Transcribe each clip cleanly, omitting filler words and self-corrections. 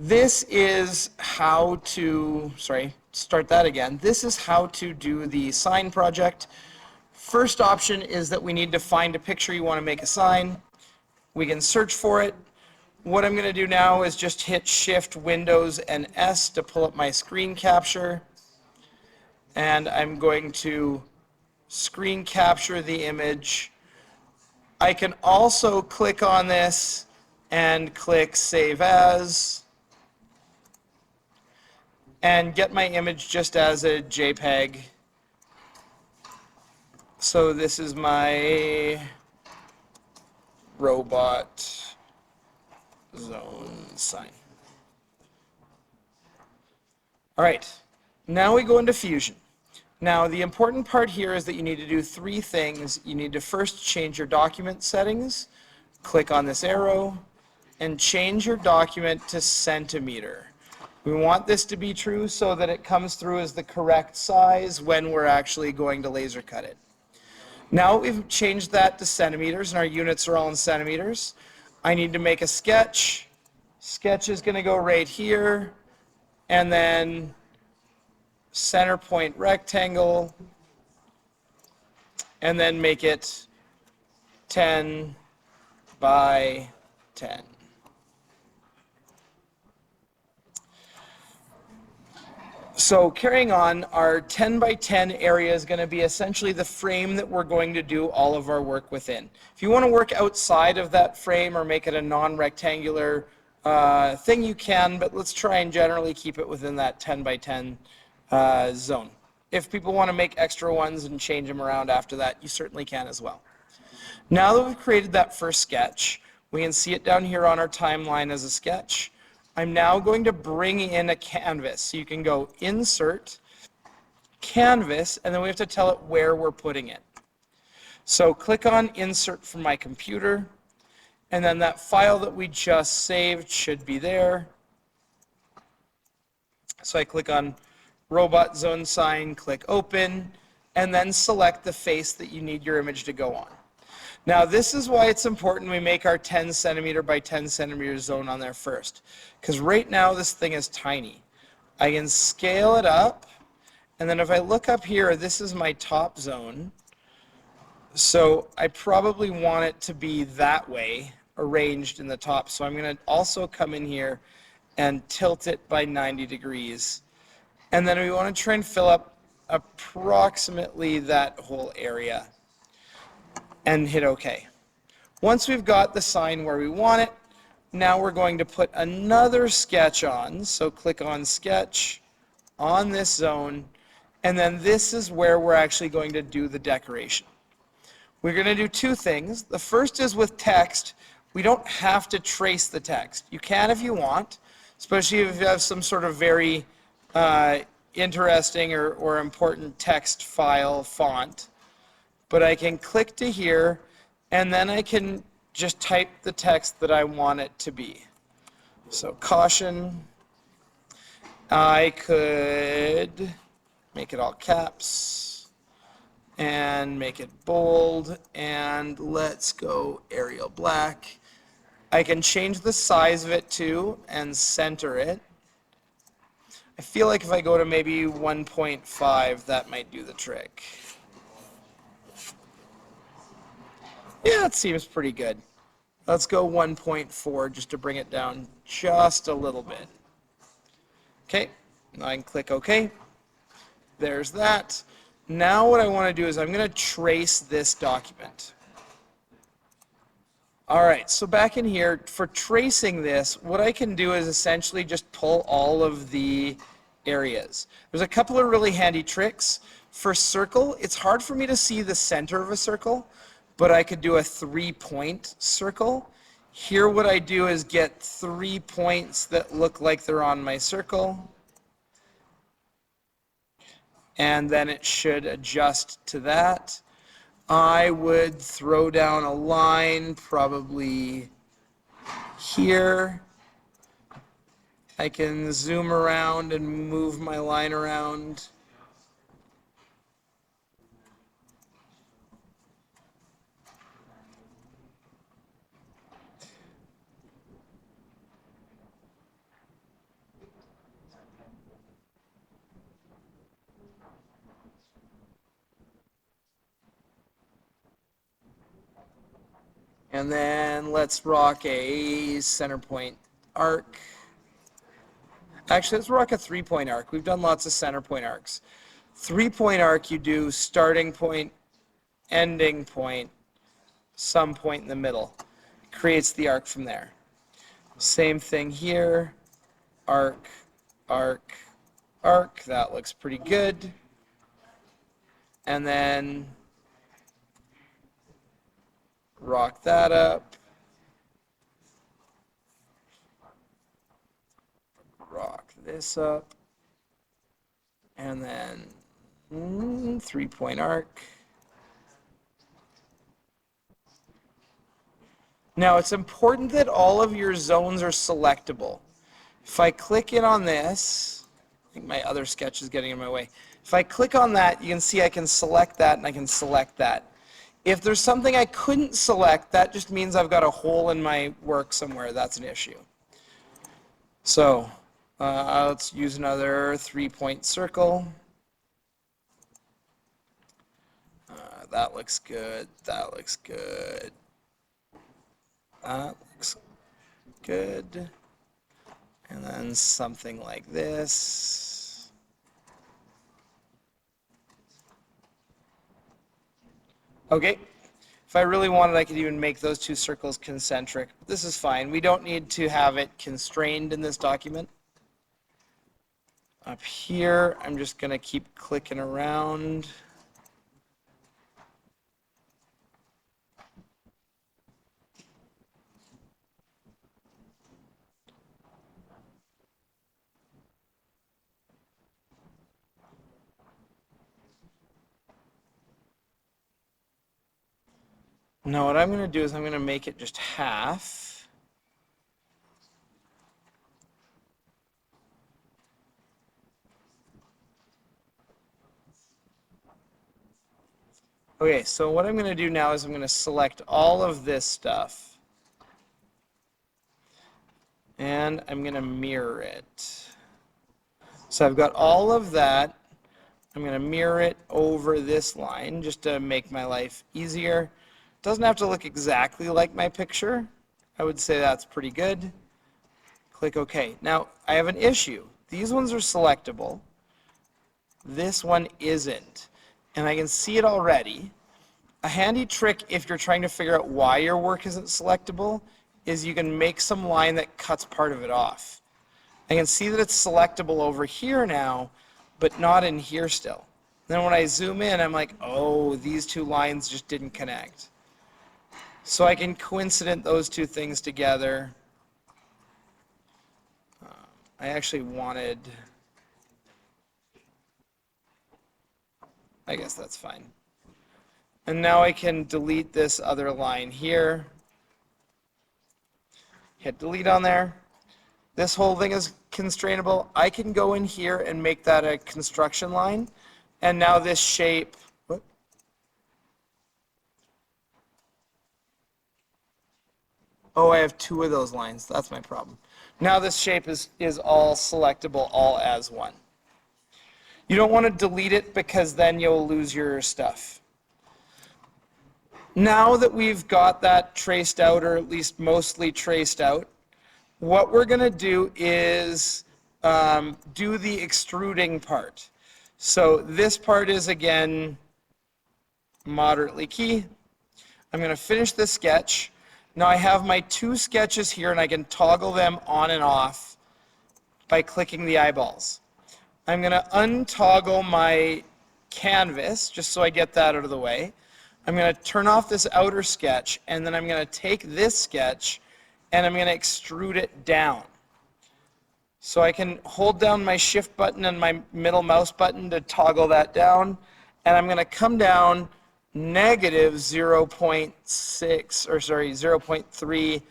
This is how to, start that again. This is how to do the sign project. First option is that we need to find a picture you want to make a sign. We can search for it. What I'm going to do now is just hit Shift, Windows, and S to pull up my screen capture. And I'm going to screen capture the image. I can also click on this and click Save As and get my image just as a JPEG. So this is my robot zone sign. All right, now we go into Fusion. Now the important part here is that you need to do three things. You need to first change your document settings, click on this arrow, and change your document to centimeter. We want this to be true so that it comes through as the correct size when we're actually going to laser cut it. Now we've changed that to centimeters and our units are all in centimeters. I need to make a sketch. Sketch is going to go right here, and then center point rectangle, and then make it 10 by 10. So carrying on, our 10 by 10 area is going to be essentially the frame that we're going to do all of our work within. If you want to work outside of that frame or make it a non-rectangular thing, you can, but let's try and generally keep it within that 10 by 10 zone. If people want to make extra ones and change them around after that, you certainly can as well. Now that we've created that first sketch, we can see it down here on our timeline as a sketch. I'm now going to bring in a canvas. So you can go Insert, Canvas, and then we have to tell it where we're putting it. So click on Insert from my computer, and then that file that we just saved should be there. So I click on Robot Zone Sign, click Open, and then select the face that you need your image to go on. Now this is why it's important we make our 10 centimeter by 10 centimeter zone on there first, because right now this thing is tiny. I can scale it up, and then if I look up here, this is my top zone. So I probably want it to be that way, arranged in the top. So I'm going to also come in here and tilt it by 90 degrees. And then we want to try and fill up approximately that whole area and hit OK. Once we've got the sign where we want it, now we're going to put another sketch on. So click on Sketch on this zone, and then this is where we're actually going to do the decoration. We're going to do two things. The first is with text. We don't have to trace the text. You can if you want, especially if you have some sort of very interesting or important text file font. But I can click to here, and then I can just type the text that I want it to be. So caution. I could make it all caps and make it bold, and let's go Arial black. I can change the size of it too and center it. I feel like if I go to maybe 1.5, that might do the trick. Yeah, it seems pretty good. Let's go 1.4 just to bring it down just a little bit. Okay, now I can click OK. There's that. Now what I want to do is I'm going to trace this document. All right, so back in here, for tracing this, what I can do is essentially just pull all of the areas. There's a couple of really handy tricks. For circle, it's hard for me to see the center of a circle, but I could do a 3-point circle. Here what I do is get 3 points that look like they're on my circle, and then it should adjust to that. I would throw down a line probably here. I can zoom around and move my line around. And then let's rock a center point arc. Actually, let's rock a 3-point arc. We've done lots of center point arcs. 3-point arc, you do starting point, ending point, some point in the middle. Creates the arc from there. Same thing here. Arc, arc, arc. That looks pretty good. And then rock that up. Rock this up. And then 3-point arc. Now it's important that all of your zones are selectable. If I click in on this, I think my other sketch is getting in my way. If I click on that, you can see I can select that and I can select that. If there's something I couldn't select, that just means I've got a hole in my work somewhere. That's an issue. So let's use another 3-point circle. That looks good. That looks good. That looks good. And then something like this. Okay. If I really wanted, I could even make those two circles concentric. This is fine. We don't need to have it constrained in this document. Up here, I'm just going to keep clicking around. Now what I'm going to do is I'm going to make it just half. Okay, so what I'm going to do now is I'm going to select all of this stuff. And I'm going to mirror it. So I've got all of that. I'm going to mirror it over this line just to make my life easier. It doesn't have to look exactly like my picture. I would say that's pretty good. Click OK. Now, I have an issue. These ones are selectable. This one isn't. And I can see it already. A handy trick if you're trying to figure out why your work isn't selectable is you can make some line that cuts part of it off. I can see that it's selectable over here now, but not in here still. Then when I zoom in, I'm like, oh, these two lines just didn't connect. So I can coincident those two things together. I actually wanted, I guess that's fine. And now I can delete this other line here. Hit delete on there. This whole thing is constrainable. I can go in here and make that a construction line. And now this shape, what? Oh, I have two of those lines. That's my problem. Now this shape is all selectable, all as one. You don't want to delete it because then you'll lose your stuff. Now that we've got that traced out, or at least mostly traced out, what we're going to do is do the extruding part. So this part is, again, moderately key. I'm going to finish this sketch. Now I have my two sketches here, and I can toggle them on and off by clicking the eyeballs. I'm going to untoggle my canvas, just so I get that out of the way. I'm going to turn off this outer sketch, and then I'm going to take this sketch, and I'm going to extrude it down. So I can hold down my shift button and my middle mouse button to toggle that down, and I'm going to come down negative 0.3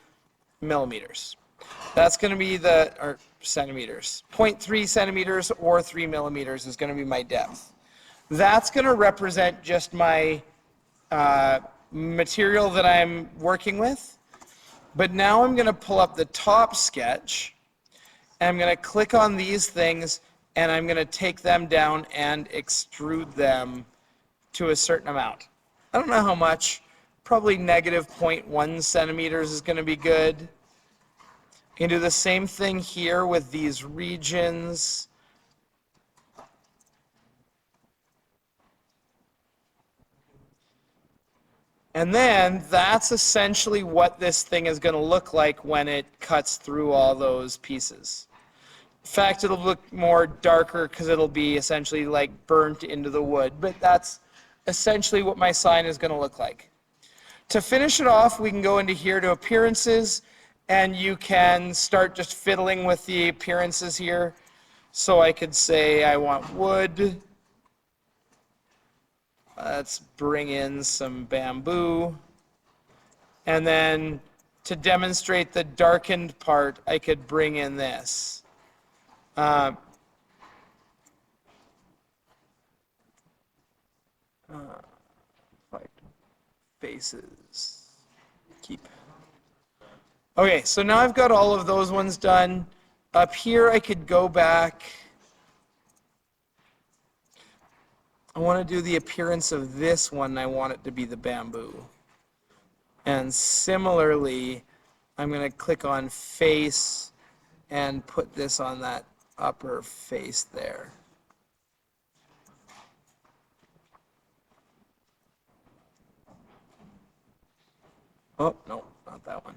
millimeters. That's going to be the, or centimeters, 0.3 centimeters or 3 millimeters is going to be my depth. That's going to represent just my material that I'm working with. But now I'm going to pull up the top sketch, and I'm going to click on these things, and I'm going to take them down and extrude them to a certain amount. I don't know how much, Probably negative 0.1 centimeters is going to be good. You can do the same thing here with these regions. And then that's essentially what this thing is going to look like when it cuts through all those pieces. In fact, it'll look more darker because it'll be essentially like burnt into the wood, but that's essentially what my sign is going to look like. To finish it off, we can go into here to appearances, and you can start just fiddling with the appearances here. So I could say I want wood. Let's bring in some bamboo. And then to demonstrate the darkened part, I could bring in this. Faces. Keep. Okay, so now I've got all of those ones done. Up here, I could go back. I want to do the appearance of this one. I want it to be the bamboo. And similarly, I'm going to click on face and put this on that upper face there. Oh, no, not that one.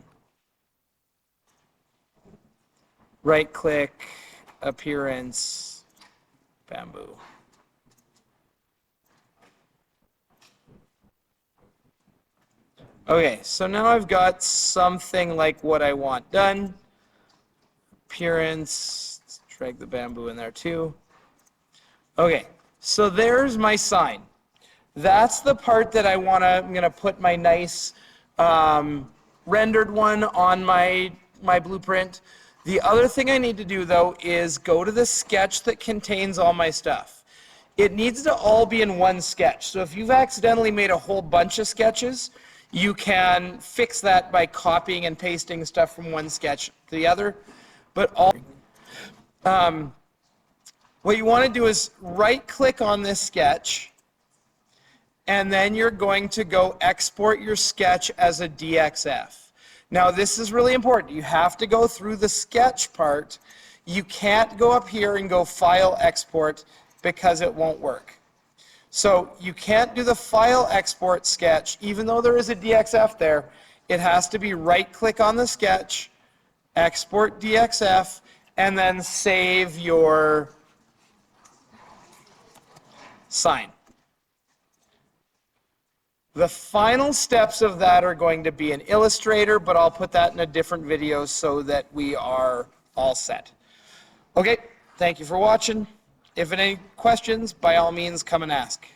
Right click, appearance, bamboo. Okay, so now I've got something like what I want done. Appearance, let's drag the bamboo in there too. Okay, so there's my sign. That's the part that I'm going to put my nice rendered one on my blueprint. The other thing I need to do, though, is go to the sketch that contains all my stuff. It needs to all be in one sketch. So if you've accidentally made a whole bunch of sketches, you can fix that by copying and pasting stuff from one sketch to the other. But what you want to do is right-click on this sketch, and then you're going to go export your sketch as a DXF. Now, this is really important. You have to go through the sketch part. You can't go up here and go File, Export, because it won't work. So you can't do the File Export sketch, even though there is a DXF there. It has to be right-click on the sketch, Export DXF, and then save your sign. The final steps of that are going to be in Illustrator, but I'll put that in a different video so that we are all set. Okay, thank you for watching. If any questions, by all means, come and ask.